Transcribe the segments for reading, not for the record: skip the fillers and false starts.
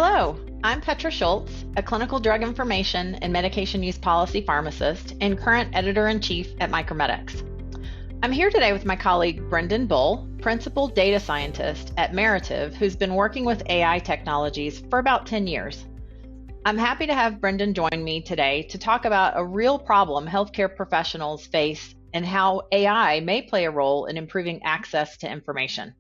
Hello, I'm Petra Schultz, a clinical drug information and medication use policy pharmacist and current editor in chief at Micromedics. I'm here today with my colleague Brendan Bull, principal data scientist at Merative, who's been working with AI technologies for about 10 years. I'm happy to have Brendan join me today to talk about a real problem healthcare professionals face and how AI may play a role in improving access to information.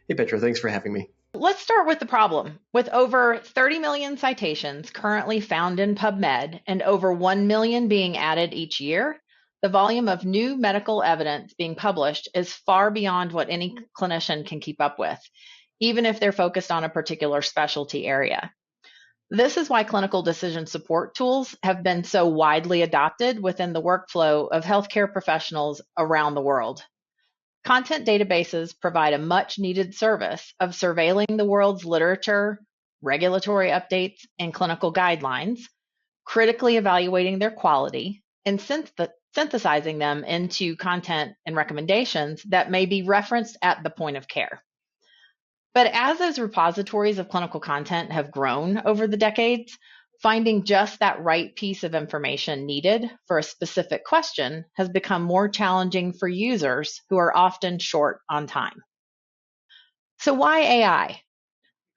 Hey, Petra, thanks for having me. Let's start with the problem. With over 30 million citations currently found in PubMed and over 1 million being added each year, the volume of new medical evidence being published is far beyond what any clinician can keep up with, even if they're focused on a particular specialty area. This is why clinical decision support tools have been so widely adopted within the workflow of healthcare professionals around the world. Content databases provide a much needed service of surveilling the world's literature, regulatory updates, and clinical guidelines, critically evaluating their quality, and synthesizing them into content and recommendations that may be referenced at the point of care. But as those repositories of clinical content have grown over the decades, finding just that right piece of information needed for a specific question has become more challenging for users who are often short on time. So why AI?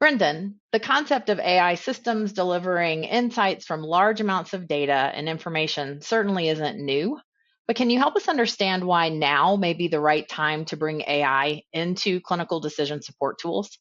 Brendan, the concept of AI systems delivering insights from large amounts of data and information certainly isn't new, but can you help us understand why now may be the right time to bring AI into clinical decision support tools?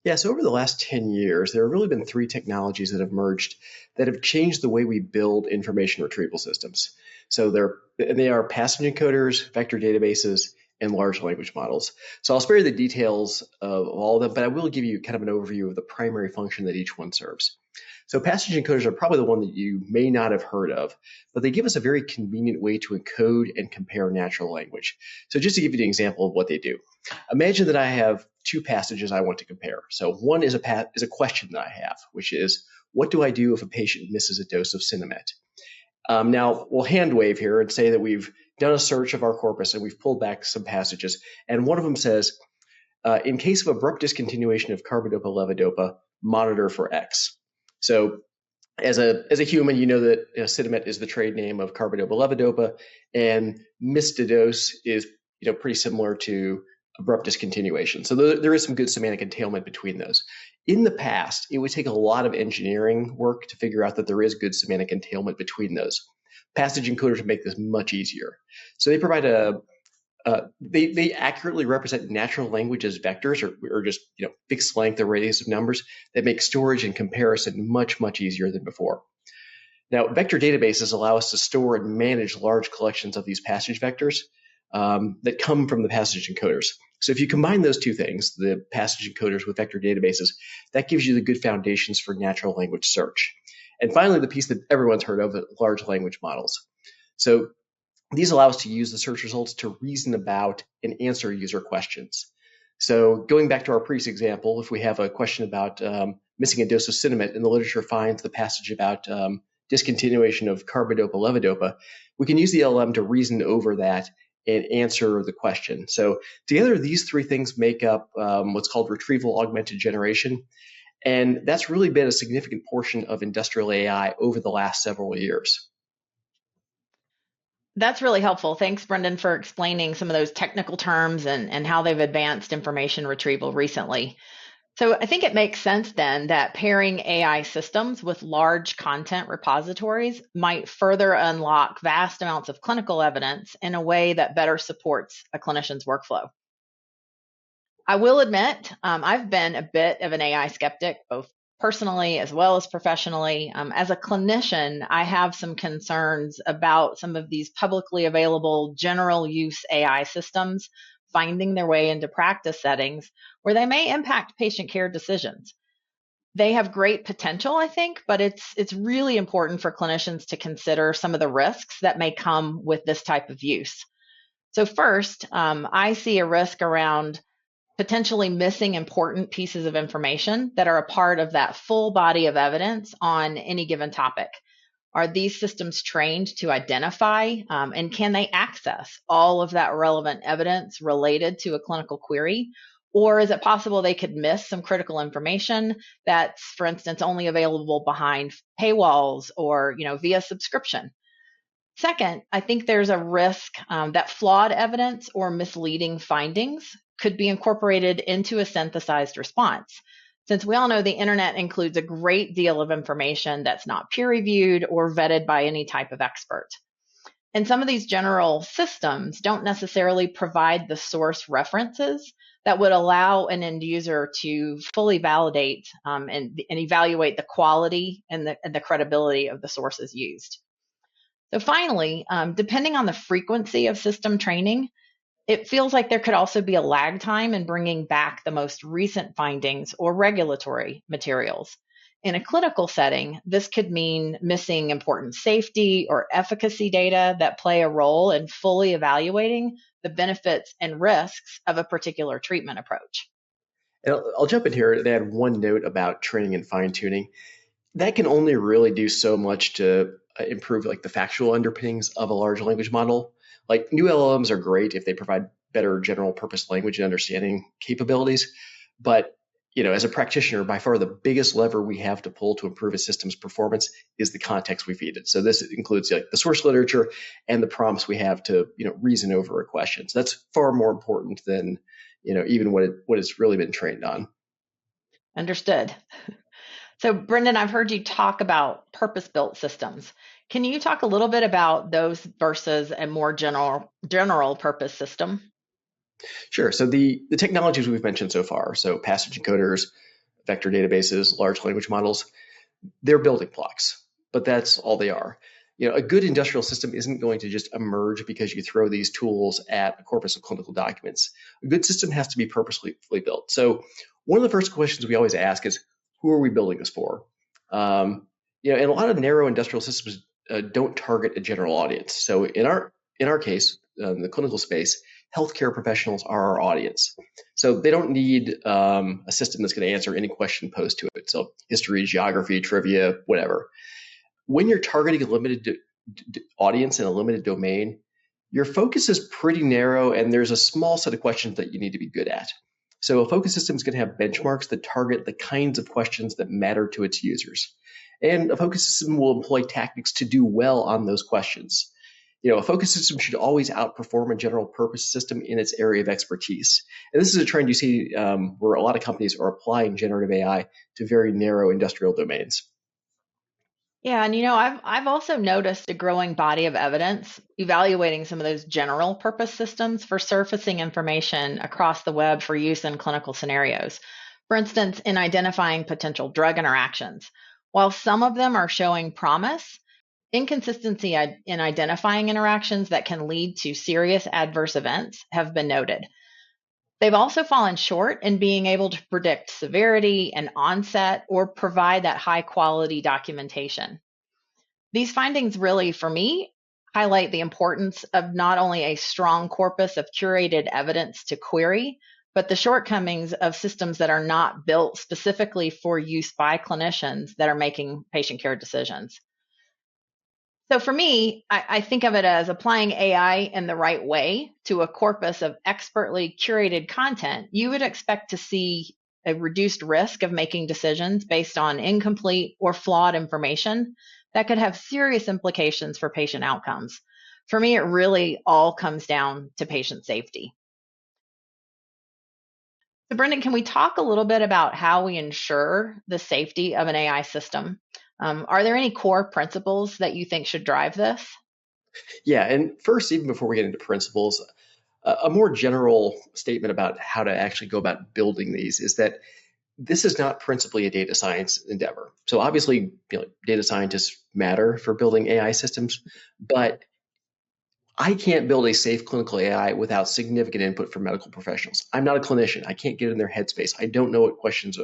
Yeah, so over the last 10 years, there have really been three technologies that have merged that have changed the way we build information retrieval systems. So they are passage encoders, vector databases, and large language models. So I'll spare you the details of all of them, but I will give you kind of an overview of the primary function that each one serves. So passage encoders are probably the one that you may not have heard of, but they give us a very convenient way to encode and compare natural language. So just to give you an example of what they do. Imagine that I have two passages I want to compare. So one is a question that I have, which is, what do I do if a patient misses a dose of Sinemet? Now, we'll hand wave here and say that we've done a search of our corpus and we've pulled back some passages. And one of them says, in case of abrupt discontinuation of carbidopa-levodopa, monitor for X. So as a human, you know that Sinemet is the trade name of carbidopa-levodopa, and missed a dose is pretty similar to abrupt discontinuation. So there is some good semantic entailment between those. In the past, it would take a lot of engineering work to figure out that there is good semantic entailment between those. Passage encoders make this much easier. So they provide they accurately represent natural language as vectors or just fixed length arrays of numbers that make storage and comparison much, much easier than before. Now, vector databases allow us to store and manage large collections of these passage vectors that come from the passage encoders. So if you combine those two things, the passage encoders with vector databases, that gives you the good foundations for natural language search. And finally, the piece that everyone's heard of, large language models. So these allow us to use the search results to reason about and answer user questions. So going back to our previous example, if we have a question about missing a dose of Sinemet and the literature finds the passage about discontinuation of carbidopa-levodopa, we can use the LLM to reason over that and answer the question. So together, these three things make up what's called retrieval augmented generation. And that's really been a significant portion of industrial AI over the last several years. That's really helpful. Thanks, Brendan, for explaining some of those technical terms and how they've advanced information retrieval recently. So I think it makes sense then that pairing AI systems with large content repositories might further unlock vast amounts of clinical evidence in a way that better supports a clinician's workflow. I will admit, I've been a bit of an AI skeptic, both personally as well as professionally. As a clinician, I have some concerns about some of these publicly available general use AI systems finding their way into practice settings where they may impact patient care decisions. They have great potential, I think, but it's really important for clinicians to consider some of the risks that may come with this type of use. So first, I see a risk around potentially missing important pieces of information that are a part of that full body of evidence on any given topic. Are these systems trained to identify and can they access all of that relevant evidence related to a clinical query? Or is it possible they could miss some critical information that's, for instance, only available behind paywalls or, via subscription? Second, I think there's a risk that flawed evidence or misleading findings could be incorporated into a synthesized response. Since we all know the internet includes a great deal of information that's not peer reviewed or vetted by any type of expert. And some of these general systems don't necessarily provide the source references that would allow an end user to fully validate and evaluate the quality and the credibility of the sources used. So finally, depending on the frequency of system training, it feels like there could also be a lag time in bringing back the most recent findings or regulatory materials. In a clinical setting, this could mean missing important safety or efficacy data that play a role in fully evaluating the benefits and risks of a particular treatment approach. And I'll jump in here and add one note about training and fine tuning. That can only really do so much to improve like the factual underpinnings of a large language model. Like new LLMs are great if they provide better general purpose language and understanding capabilities, but as a practitioner, by far the biggest lever we have to pull to improve a system's performance is the context we feed it. So this includes like the source literature and the prompts we have to reason over a question. So that's far more important than even what it's really been trained on. Understood. So, Brendan, I've heard you talk about purpose-built systems. Can you talk a little bit about those versus a more general purpose system? Sure. So the technologies we've mentioned so far, so passage encoders, vector databases, large language models, they're building blocks, but that's all they are. A good industrial system isn't going to just emerge because you throw these tools at a corpus of clinical documents. A good system has to be purposefully built. So one of the first questions we always ask is, who are we building this for? And a lot of narrow industrial systems don't target a general audience. So in our case, in the clinical space, healthcare professionals are our audience. So they don't need a system that's going to answer any question posed to it. So history, geography, trivia, whatever. When you're targeting a limited audience in a limited domain, your focus is pretty narrow and there's a small set of questions that you need to be good at. So a focus system is going to have benchmarks that target the kinds of questions that matter to its users. And a focus system will employ tactics to do well on those questions. A focus system should always outperform a general purpose system in its area of expertise. And this is a trend you see where a lot of companies are applying generative AI to very narrow industrial domains. Yeah, and I've also noticed a growing body of evidence evaluating some of those general purpose systems for surfacing information across the web for use in clinical scenarios. For instance, in identifying potential drug interactions. While some of them are showing promise, inconsistency in identifying interactions that can lead to serious adverse events have been noted. They've also fallen short in being able to predict severity and onset or provide that high quality documentation. These findings really, for me, highlight the importance of not only a strong corpus of curated evidence to query, but the shortcomings of systems that are not built specifically for use by clinicians that are making patient care decisions. So for me, I think of it as applying AI in the right way to a corpus of expertly curated content. You would expect to see a reduced risk of making decisions based on incomplete or flawed information that could have serious implications for patient outcomes. For me, it really all comes down to patient safety. So, Brendan, can we talk a little bit about how we ensure the safety of an AI system? Are there any core principles that you think should drive this? Yeah, and first, even before we get into principles, a more general statement about how to actually go about building these is that this is not principally a data science endeavor. So obviously, data scientists matter for building AI systems, but I can't build a safe clinical AI without significant input from medical professionals. I'm not a clinician. I can't get in their headspace. I don't know what questions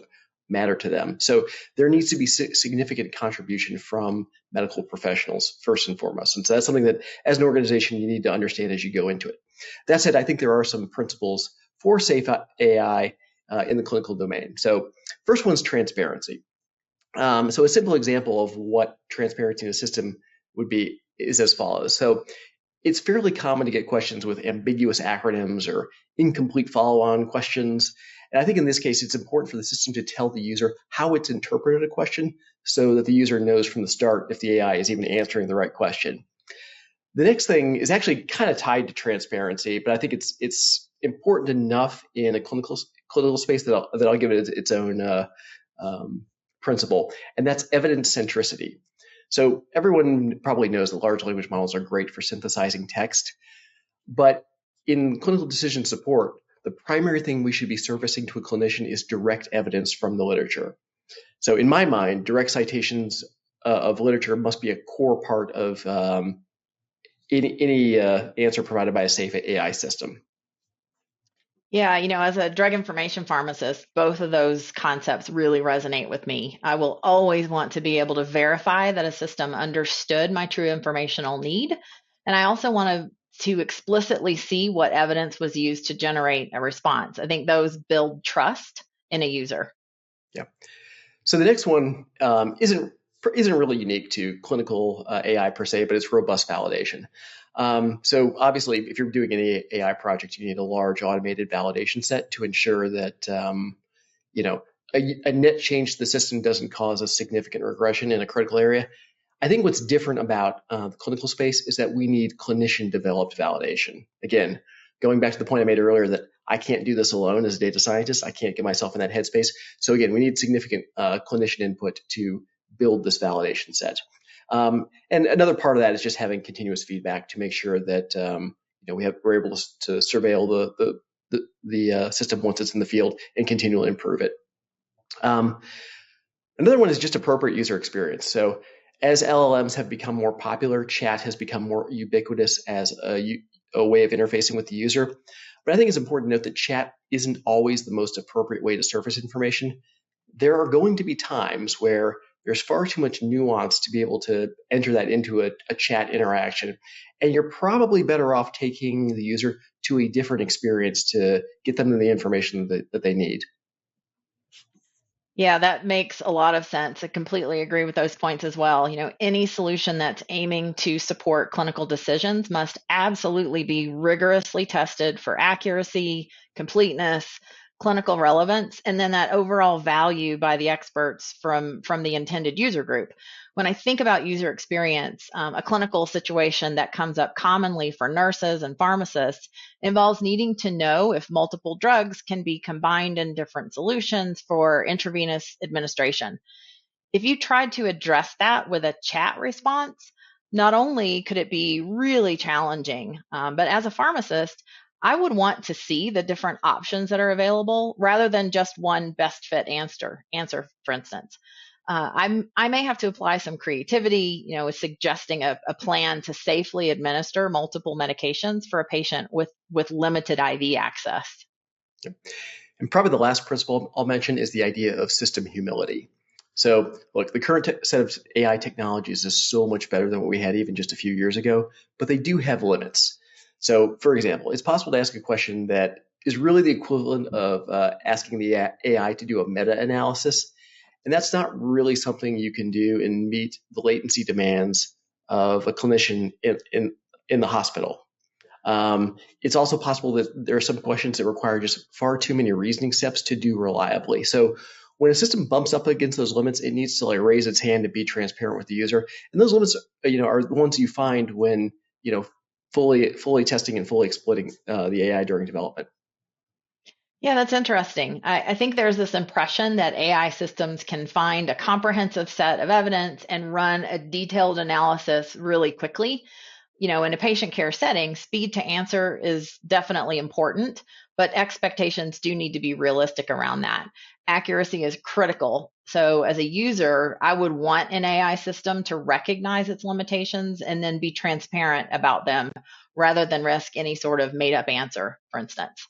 matter to them. So there needs to be significant contribution from medical professionals first and foremost. And so that's something that as an organization, you need to understand as you go into it. That said, I think there are some principles for safe AI in the clinical domain. So first one's transparency. So a simple example of what transparency in a system would be is as follows. So it's fairly common to get questions with ambiguous acronyms or incomplete follow-on questions. And I think in this case, it's important for the system to tell the user how it's interpreted a question so that the user knows from the start if the AI is even answering the right question. The next thing is actually kind of tied to transparency, but I think it's important enough in a clinical space that I'll give it its own principle, and that's evidence centricity. So everyone probably knows that large language models are great for synthesizing text, but in clinical decision support, the primary thing we should be surfacing to a clinician is direct evidence from the literature. So in my mind, direct citations of literature must be a core part of any answer provided by a safe AI system. Yeah, as a drug information pharmacist, both of those concepts really resonate with me. I will always want to be able to verify that a system understood my true informational need. And I also want to explicitly see what evidence was used to generate a response. I think those build trust in a user. Yeah. So the next one isn't really unique to clinical AI per se, but it's robust validation. So obviously, if you're doing any AI project, you need a large automated validation set to ensure that you know a net change to the system doesn't cause a significant regression in a critical area. I think what's different about the clinical space is that we need clinician developed validation. Again, going back to the point I made earlier that I can't do this alone as a data scientist. I can't get myself in that headspace. So again, we need significant clinician input to build this validation set. And another part of that is just having continuous feedback to make sure that we're able to surveil the system once it's in the field and continually improve it. Another one is just appropriate user experience. So as LLMs have become more popular, chat has become more ubiquitous as a way of interfacing with the user. But I think it's important to note that chat isn't always the most appropriate way to surface information. There are going to be times where there's far too much nuance to be able to enter that into a chat interaction. And you're probably better off taking the user to a different experience to get them the information that they need. Yeah, that makes a lot of sense. I completely agree with those points as well. Any solution that's aiming to support clinical decisions must absolutely be rigorously tested for accuracy, completeness, clinical relevance, and then that overall value by the experts from the intended user group. When I think about user experience, a clinical situation that comes up commonly for nurses and pharmacists involves needing to know if multiple drugs can be combined in different solutions for intravenous administration. If you tried to address that with a chat response, not only could it be really challenging, but as a pharmacist, I would want to see the different options that are available rather than just one best fit answer, for instance. I may have to apply some creativity, with suggesting a plan to safely administer multiple medications for a patient with limited IV access. And probably the last principle I'll mention is the idea of system humility. So, look, the current set of AI technologies is so much better than what we had even just a few years ago, but they do have limits. So, for example, it's possible to ask a question that is really the equivalent of asking the AI to do a meta analysis. And that's not really something you can do and meet the latency demands of a clinician in the hospital. It's also possible that there are some questions that require just far too many reasoning steps to do reliably. So when a system bumps up against those limits, it needs to raise its hand and be transparent with the user. And those limits, are the ones you find when fully testing and fully exploiting the AI during development. Yeah, that's interesting. I think there's this impression that AI systems can find a comprehensive set of evidence and run a detailed analysis really quickly. In a patient care setting, speed to answer is definitely important, but expectations do need to be realistic around that. Accuracy is critical. So, as a user, I would want an AI system to recognize its limitations and then be transparent about them rather than risk any sort of made up answer, for instance.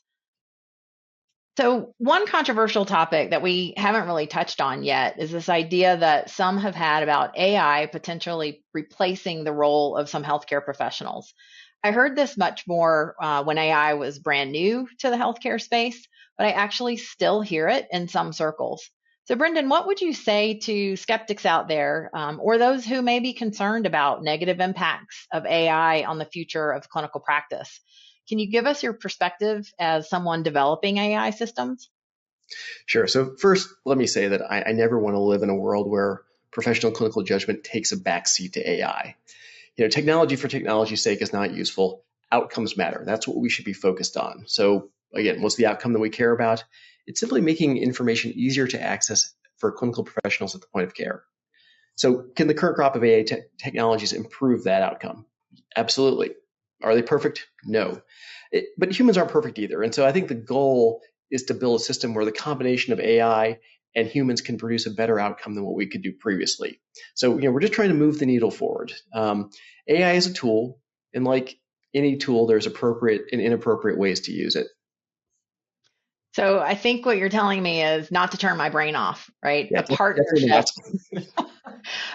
So, one controversial topic that we haven't really touched on yet is this idea that some have had about AI potentially replacing the role of some healthcare professionals. I heard this much more when AI was brand new to the healthcare space, but I actually still hear it in some circles. So, Brendan, what would you say to skeptics out there, or those who may be concerned about negative impacts of AI on the future of clinical practice? Can you give us your perspective as someone developing AI systems? Sure. So first, let me say that I never want to live in a world where professional clinical judgment takes a backseat to AI. Technology for technology's sake is not useful. Outcomes matter. That's what we should be focused on. So again, what's the outcome that we care about? It's simply making information easier to access for clinical professionals at the point of care. So can the current crop of AI technologies improve that outcome? Absolutely. Are they perfect? No. But humans aren't perfect either. And so I think the goal is to build a system where the combination of AI and humans can produce a better outcome than what we could do previously. So, we're just trying to move the needle forward. AI is a tool, and like any tool, there's appropriate and inappropriate ways to use it. So, I think what you're telling me is not to turn my brain off, right? Yeah, A definitely partnership not.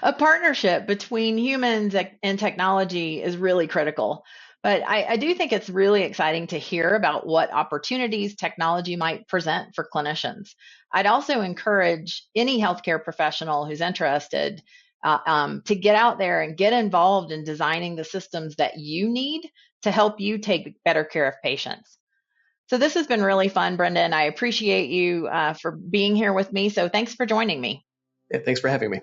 a partnership between humans and technology is really critical. But I do think it's really exciting to hear about what opportunities technology might present for clinicians. I'd also encourage any healthcare professional who's interested to get out there and get involved in designing the systems that you need to help you take better care of patients. So this has been really fun, Brenda, and I appreciate you for being here with me. So thanks for joining me. Yeah, thanks for having me.